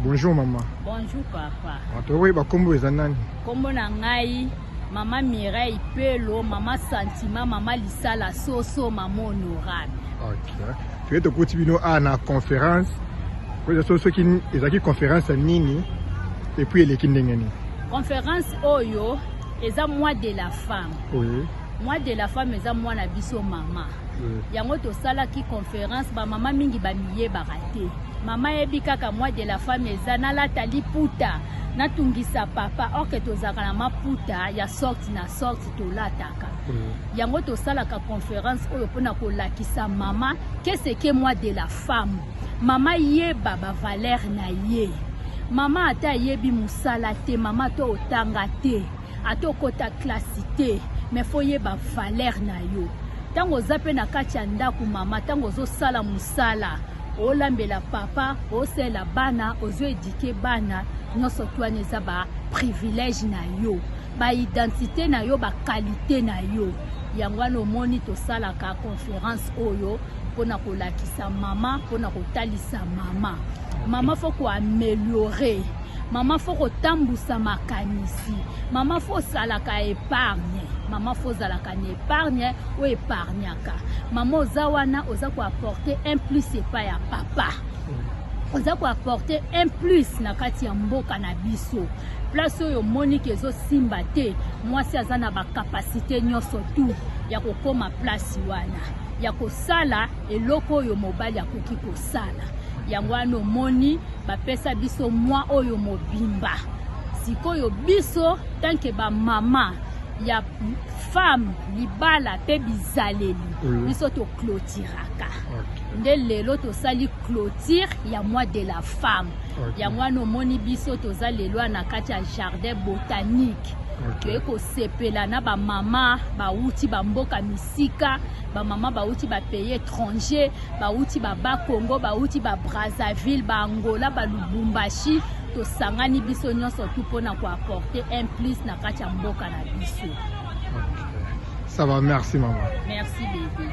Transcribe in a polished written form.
Bonjour maman. Bonjour papa. Oui, bah kombo ezanani. Kombo na ngai maman Mireille Pelo, maman Sentiment, maman Lisala Soso, maman Honorable. OK. Tu es de Koutibino à la conférence. Quoi ceux qui ezaki conférence nini et puis les kindengeni. Conférence Oyo, eza mois de la femme. Oui. Mois de la femme eza mois na biso mama. Yango to sala ki conférence ba mama mingi ba miye barate. Mama yebi kaka mois de la femme eza na la tali puta. Na tungisa papa orke to zaka na maputa ya sorti na sorti to lataka. Yango to sala ka conférence oyo pona ko lakisa mama qu'est-ce que mois de la femme. Mama yeba ba valeur na ye. Mama ata yebi musala te, mama to otanga te, ato kota klasite, mais faut yeba valeur na yo. Tango zape na kati ya ndaku mama, tango zo sala musala, olambela papa, osela bana, ozo éduquer bana, nyonso twana eza ba privilège na yo, ba identité na yo, ba qualité na yo. Yango wana omoni tosala ka conférence oyo pona kolakisa mama, pona kotalisa mama. Maman faut qu'on améliore. Maman faut qu'on tambusa makanisi. Maman faut salaka épargne. Maman faut salaka épargne ou épargnaka. Maman ozawana oza ko apporter un plus c'est pas ya papa. Oza ko apporter un plus na kati ya mboka na biso. Place oyo Monique ezo simba te. Moi si azana ba capacité nyonso tout ya ko koma place wana. Ya ko sala eloko yo mobali ya koki ko sala. Yangwano moni bapesa biso mwa oyo mobimba sikoyo biso tanke ba mama ya femme libala pe bizaleli biso to clôturaka nde lelo to sali clôture ya mois de la femme yangwano moni biso to za lelo na kati ya jardin botanique ko sepela na ba mama ba uti ba mboka misika ba mama ba uti ba pays étranger ba uti ba Congo ba uti ba Brazzaville ba Angola ba Lubumbashi to sangani biso nyonso tout pona ko apporter un plus na kati ya mboka na biso. Ça va, merci maman. Merci bébé.